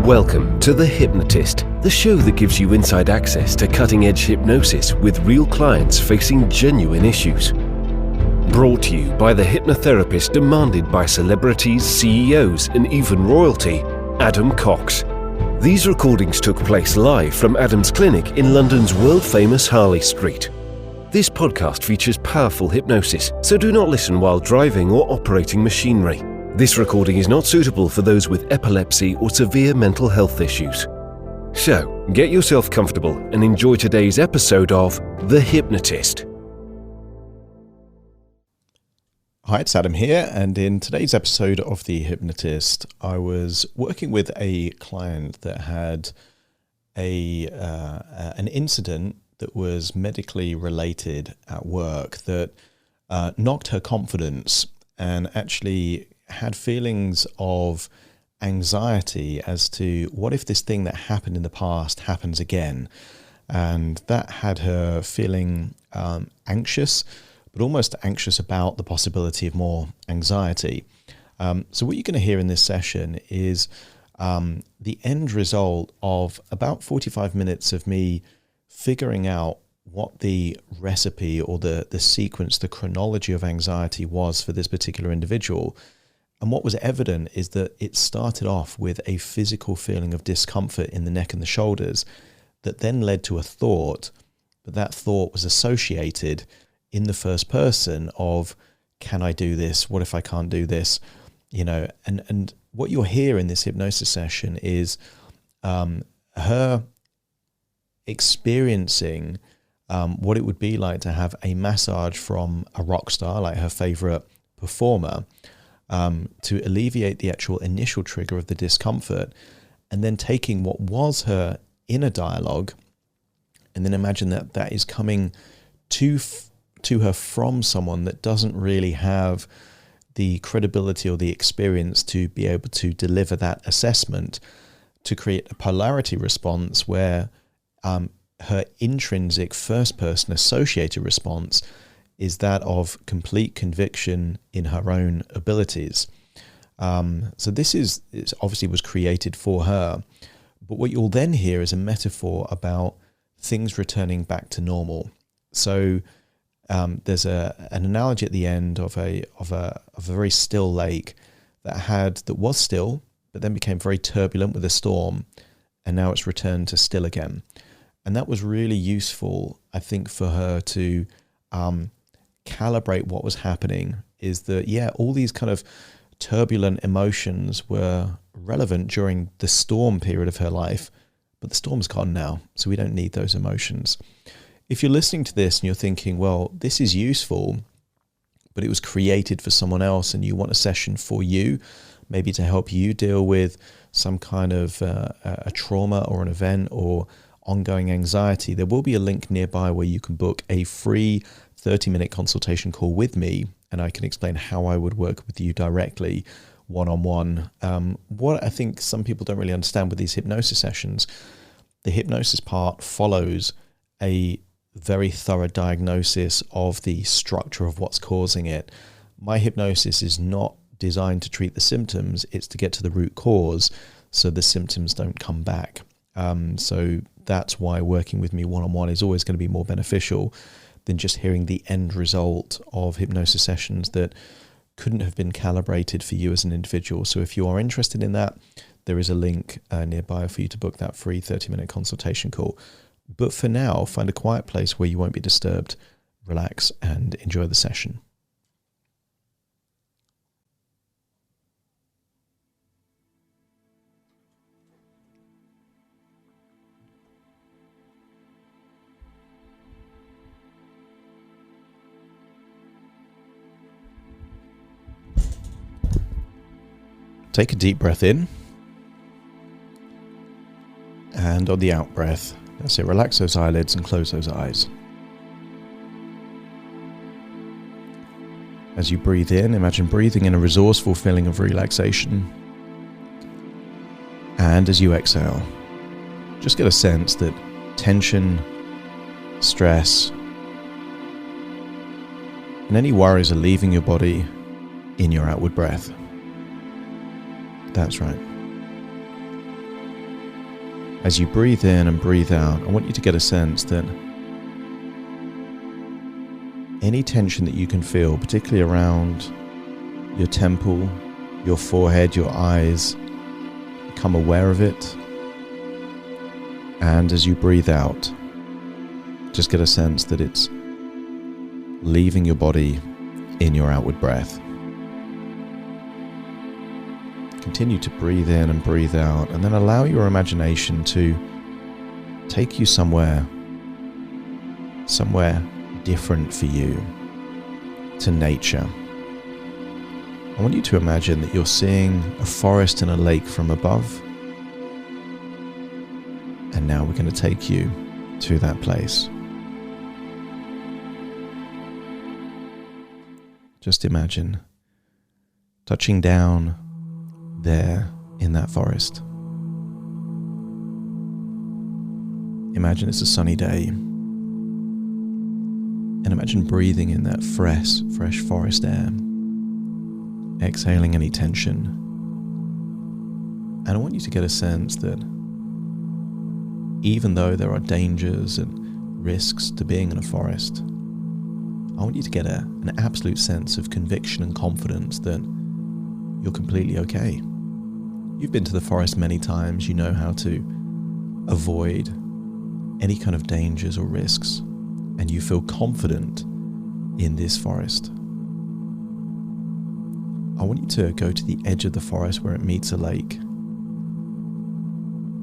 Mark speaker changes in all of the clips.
Speaker 1: Welcome to The Hypnotist, the show that gives you inside access to cutting-edge hypnosis with real clients facing genuine issues. Brought to you by the hypnotherapist demanded by celebrities, CEOs, and even royalty, Adam Cox. These recordings took place live from Adam's clinic in London's world-famous Harley Street. This podcast features powerful hypnosis, so do not listen while driving or operating machinery. This recording is not suitable for those with epilepsy or severe mental health issues. So, get yourself comfortable and enjoy today's episode of The Hypnotist.
Speaker 2: Hi, it's Adam here, and in today's episode of The Hypnotist, I was working with a client that had an incident that was medically related at work that knocked her confidence and actually had feelings of anxiety as to what if this thing that happened in the past happens again. And that had her feeling anxious, but almost anxious about the possibility of more anxiety. So what you're going to hear in this session is the end result of about 45 minutes of me figuring out what the recipe or the sequence, the chronology of anxiety was for this particular individual. And what was evident is that it started off with a physical feeling of discomfort in the neck and the shoulders that then led to a thought, but that thought was associated in the first person of, can I do this? What if I can't do this? You know, and what you'll hear in this hypnosis session is her experiencing what it would be like to have a massage from a rock star, like her favorite performer, to alleviate the actual initial trigger of the discomfort, and then taking what was her inner dialogue, and then imagine that that is coming to her from someone that doesn't really have the credibility or the experience to be able to deliver that assessment, to create a polarity response where her intrinsic first-person associated response is that of complete conviction in her own abilities. So this obviously was created for her, but what you'll then hear is a metaphor about things returning back to normal. So there's an analogy at the end of a very still lake that was still, but then became very turbulent with a storm, and now it's returned to still again. And that was really useful, I think, for her to calibrate what was happening. Is that, all these kind of turbulent emotions were relevant during the storm period of her life, but the storm's gone now, so we don't need those emotions. If you're listening to this and you're thinking, well, this is useful, but it was created for someone else and you want a session for you, maybe to help you deal with some kind of a trauma or an event or ongoing anxiety, there will be a link nearby where you can book a free 30-minute consultation call with me, and I can explain how I would work with you directly, one-on-one. What I think some people don't really understand with these hypnosis sessions, the hypnosis part follows a very thorough diagnosis of the structure of what's causing it. My hypnosis is not designed to treat the symptoms, it's to get to the root cause so the symptoms don't come back. So that's why working with me one-on-one is always going to be more beneficial than just hearing the end result of hypnosis sessions that couldn't have been calibrated for you as an individual. So if you are interested in that, there is a link nearby for you to book that free 30-minute consultation call. But for now, find a quiet place where you won't be disturbed, relax, and enjoy the session. Take a deep breath in, and on the out breath, that's it, relax those eyelids and close those eyes. As you breathe in, imagine breathing in a resourceful feeling of relaxation. And as you exhale, just get a sense that tension, stress, and any worries are leaving your body in your outward breath. That's right. as you breathe in and breathe out, I want you to get a sense that any tension that you can feel, particularly around your temple, your forehead, your eyes, become aware of it. And as you breathe out, just get a sense that it's leaving your body in your outward breath. Continue to breathe in and breathe out, and then allow your imagination to take you somewhere different for you, to nature. I want you to imagine that you're seeing a forest and a lake from above, and now we're going to take you to that place. Just imagine touching down there in that forest. Imagine it's a sunny day, and imagine breathing in that fresh forest air, exhaling any tension. And I want you to get a sense that even though there are dangers and risks to being in a forest, I want you to get an absolute sense of conviction and confidence that you're completely okay. You've been to the forest many times. You know how to avoid any kind of dangers or risks, and you feel confident in this forest. I want you to go to the edge of the forest where it meets a lake,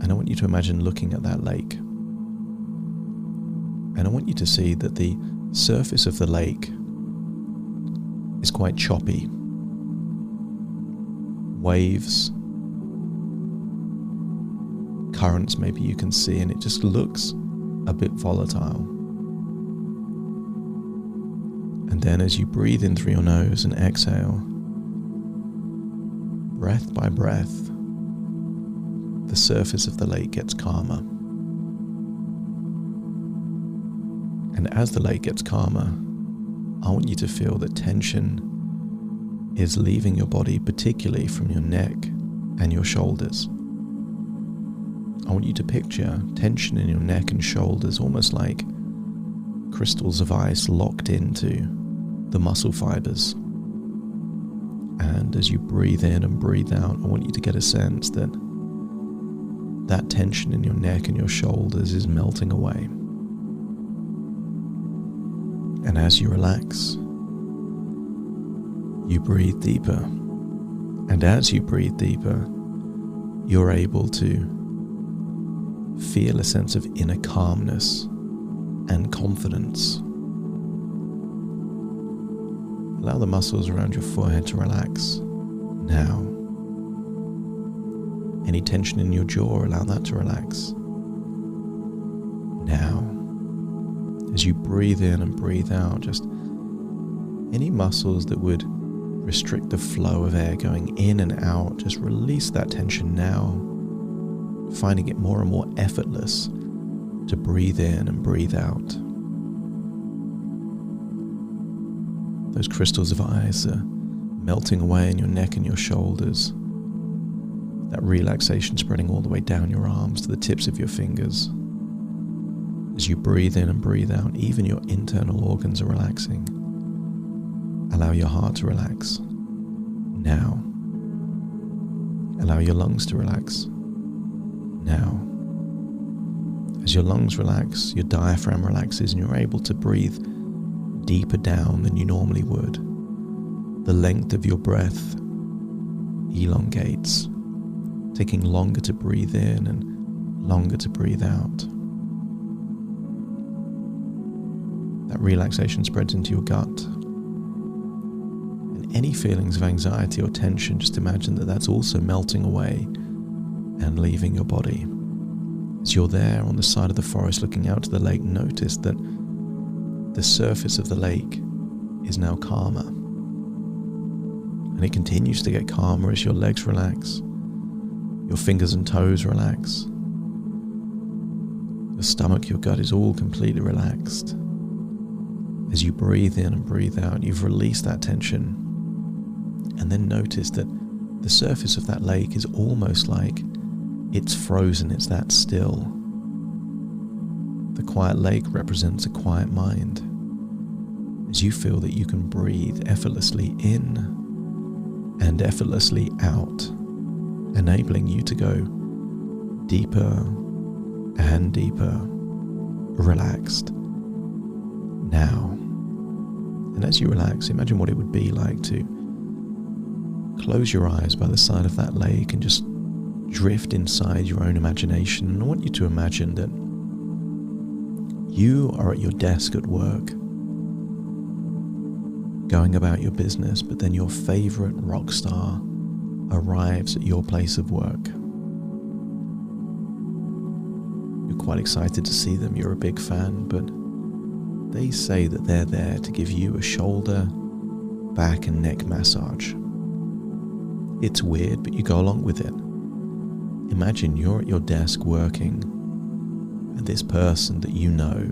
Speaker 2: and I want you to imagine looking at that lake, and I want you to see that the surface of the lake is quite choppy. Waves, currents maybe you can see, and it just looks a bit volatile. And then as you breathe in through your nose and exhale, breath by breath, the surface of the lake gets calmer. And as the lake gets calmer, I want you to feel that tension is leaving your body, particularly from your neck and your shoulders. I want you to picture tension in your neck and shoulders almost like crystals of ice locked into the muscle fibers. And as you breathe in and breathe out, I want you to get a sense that that tension in your neck and your shoulders is melting away. And as you relax, you breathe deeper. And as you breathe deeper, you're able to feel a sense of inner calmness and confidence. Allow the muscles around your forehead to relax now. Any tension in your jaw, allow that to relax now. As you breathe in and breathe out, just any muscles that would restrict the flow of air going in and out, just release that tension now, finding it more and more effortless to breathe in and breathe out. Those crystals of ice are melting away in your neck and your shoulders. That relaxation spreading all the way down your arms to the tips of your fingers. As you breathe in and breathe out, even your internal organs are relaxing. Allow your heart to relax now. Allow your lungs to relax now. As your lungs relax, your diaphragm relaxes, and you're able to breathe deeper down than you normally would. The length of your breath elongates, taking longer to breathe in and longer to breathe out. That relaxation spreads into your gut. And any feelings of anxiety or tension, just imagine that that's also melting away and leaving your body. As you're there on the side of the forest looking out to the lake, notice that the surface of the lake is now calmer. And it continues to get calmer as your legs relax, your fingers and toes relax, your stomach, your gut is all completely relaxed. As you breathe in and breathe out, you've released that tension. And then notice that the surface of that lake is almost like It's frozen, it's that still. The quiet lake represents a quiet mind, as you feel that you can breathe effortlessly in and effortlessly out, enabling you to go deeper and deeper, relaxed now. And as you relax, imagine what it would be like to close your eyes by the side of that lake and just drift inside your own imagination. And I want you to imagine that you are at your desk at work, going about your business, but then your favorite rock star arrives at your place of work. You're quite excited to see them, you're a big fan, but they say that they're there to give you a shoulder, back and neck massage. It's weird, but you go along with it. Imagine you're at your desk working, and this person that you know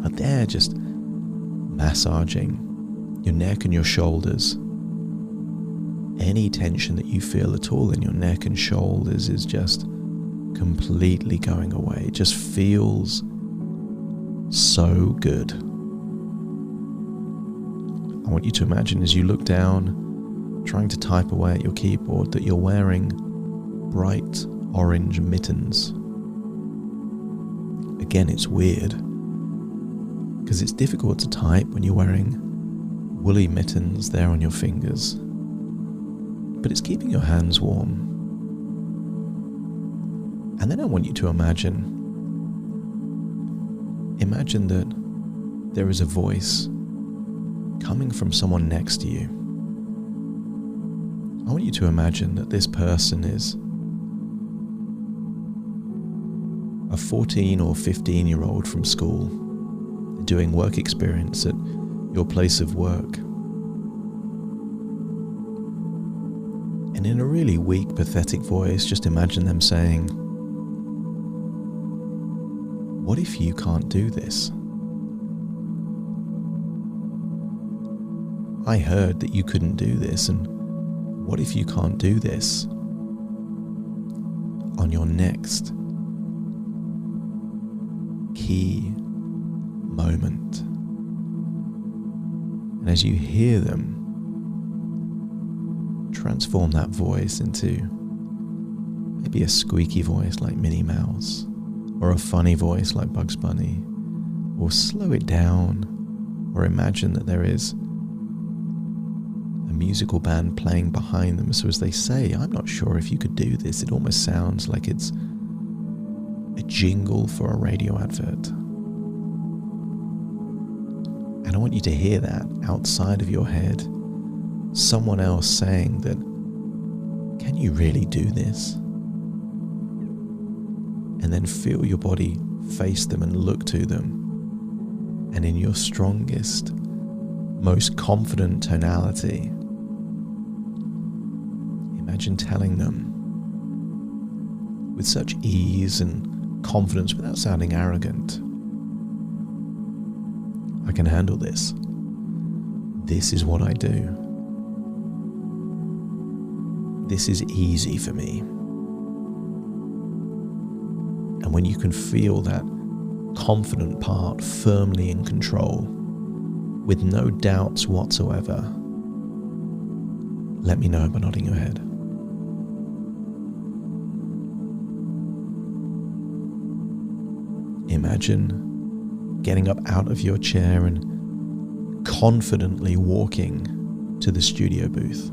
Speaker 2: are there just massaging your neck and your shoulders. Any tension that you feel at all in your neck and shoulders is just completely going away. It just feels so good. I want you to imagine as you look down, trying to type away at your keyboard, that you're wearing bright orange mittens. Again, it's weird because it's difficult to type when you're wearing woolly mittens there on your fingers, but it's keeping your hands warm. And then I want you to imagine that there is a voice coming from someone next to you. I want you to imagine that this person is a 14 or 15-year-old from school doing work experience at your place of work. And in a really weak, pathetic voice, just imagine them saying, "What if you can't do this? I heard that you couldn't do this, and what if you can't do this on your next key moment?" And as you hear them, transform that voice into maybe a squeaky voice like Minnie Mouse, or a funny voice like Bugs Bunny, or slow it down, or imagine that there is a musical band playing behind them. So as they say, "I'm not sure if you could do this," it almost sounds like it's a jingle for a radio advert. And I want you to hear that outside of your head, someone else saying that, "Can you really do this?" And then feel your body face them and look to them. And in your strongest, most confident tonality, imagine telling them with such ease and confidence without sounding arrogant, "I can handle this. This is what I do. This is easy for me." And when you can feel that confident part firmly in control, with no doubts whatsoever, let me know by nodding your head. Imagine getting up out of your chair and confidently walking to the studio booth.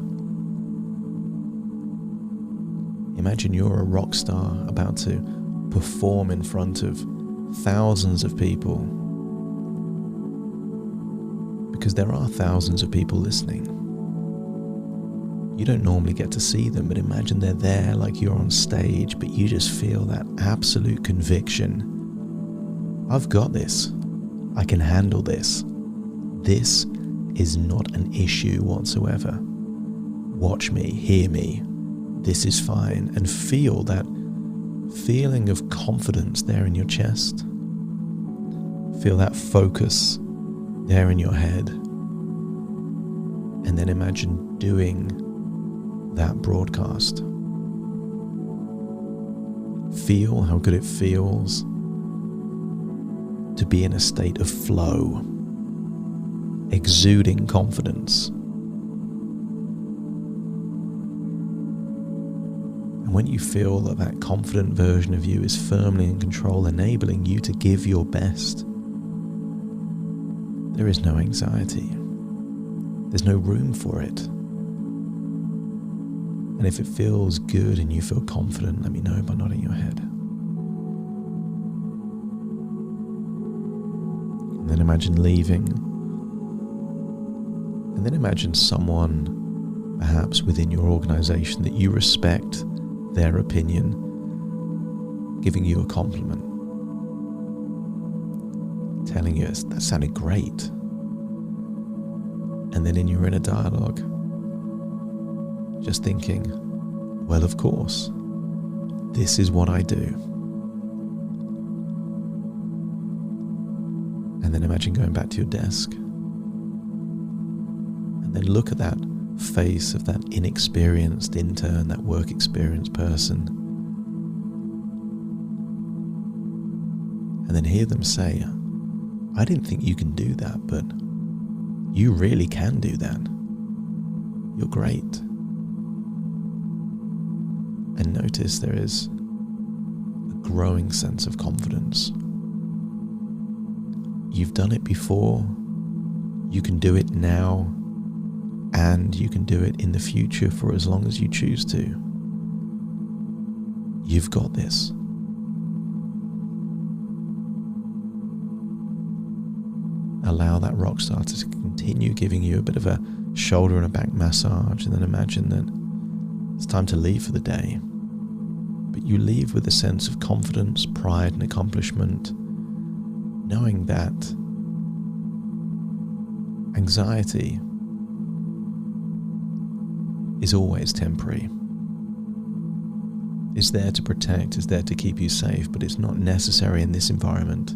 Speaker 2: Imagine you're a rock star about to perform in front of thousands of people, because there are thousands of people listening. You don't normally get to see them, but imagine they're there like you're on stage, but you just feel that absolute conviction. "I've got this. I can handle this. This is not an issue whatsoever. Watch me, hear me. This is fine." And feel that feeling of confidence there in your chest. Feel that focus there in your head. And then imagine doing that broadcast. Feel how good it feels to be in a state of flow, exuding confidence. And when you feel that that confident version of you is firmly in control, enabling you to give your best, there is no anxiety. There's no room for it. And if it feels good and you feel confident, let me know by nodding your head. And then imagine leaving. And then imagine someone, perhaps within your organization, that you respect their opinion, giving you a compliment, telling you that sounded great. And then in your inner dialogue, just thinking, well, of course, this is what I do. And then imagine going back to your desk and then look at that face of that inexperienced intern, that work experienced person, and then hear them say, I didn't think you can do that, but you really can do that. You're great. And notice there is a growing sense of confidence. You've done it before, you can do it now, and you can do it in the future for as long as you choose to. You've got this. Allow that rock star to continue giving you a bit of a shoulder and a back massage, and then imagine that it's time to leave for the day. But you leave with a sense of confidence, pride, and accomplishment, knowing that anxiety is always temporary. It's there to protect, it's there to keep you safe, but it's not necessary in this environment.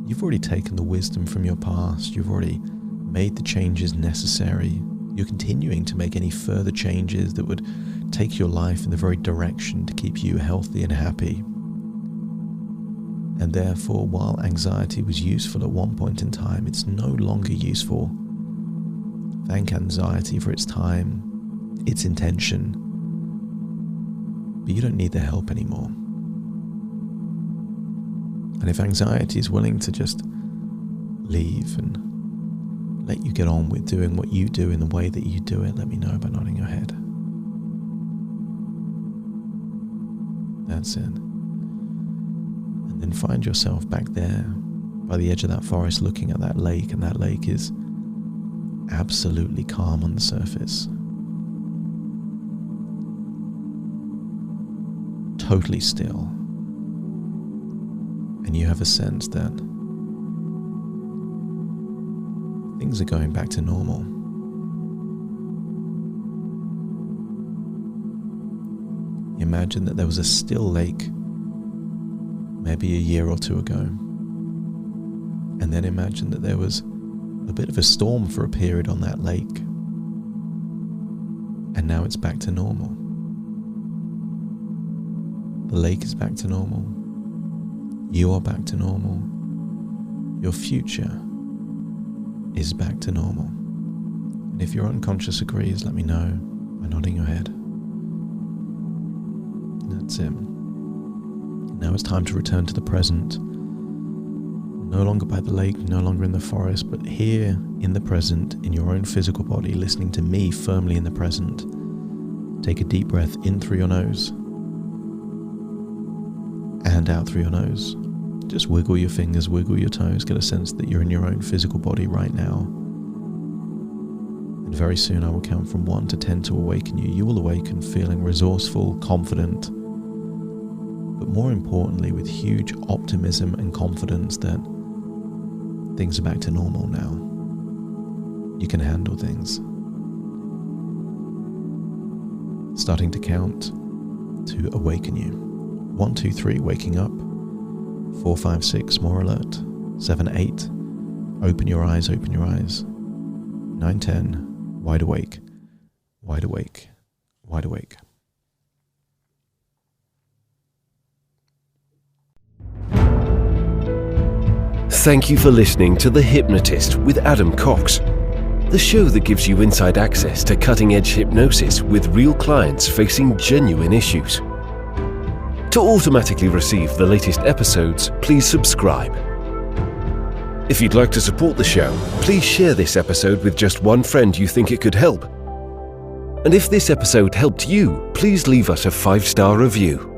Speaker 2: You've already taken the wisdom from your past, you've already made the changes necessary. You're continuing to make any further changes that would take your life in the very direction to keep you healthy and happy. And therefore, while anxiety was useful at one point in time, it's no longer useful. Thank anxiety for its time, its intention, but you don't need the help anymore. And if anxiety is willing to just leave and let you get on with doing what you do in the way that you do it, let me know by nodding your head. That's it. And then find yourself back there by the edge of that forest looking at that lake, and that lake is absolutely calm on the surface. Totally still. And you have a sense that things are going back to normal. Imagine that there was a still lake maybe a year or two ago. And then imagine that there was a bit of a storm for a period on that lake. And now it's back to normal. The lake is back to normal. You are back to normal. Your future is back to normal. And if your unconscious agrees, let me know by nodding your head. That's it. Now it's time to return to the present. No longer by the lake, no longer in the forest, but here in the present, in your own physical body, listening to me firmly in the present. Take a deep breath in through your nose and out through your nose. Just wiggle your fingers, wiggle your toes, get a sense that you're in your own physical body right now. And very soon I will count from 1 to 10 to awaken you. You will awaken feeling resourceful, confident, but more importantly with huge optimism and confidence that things are back to normal now. You can handle things. Starting to count to awaken you. 1, 2, 3, waking up. 4, 5, 6, more alert. 7, 8, open your eyes, open your eyes. 9, 10, wide awake, wide awake, wide awake.
Speaker 1: Thank you for listening to The Hypnotist with Adam Cox, the show that gives you inside access to cutting-edge hypnosis with real clients facing genuine issues. To automatically receive the latest episodes, please subscribe. If you'd like to support the show, please share this episode with just one friend you think it could help. And if this episode helped you, please leave us a 5-star review.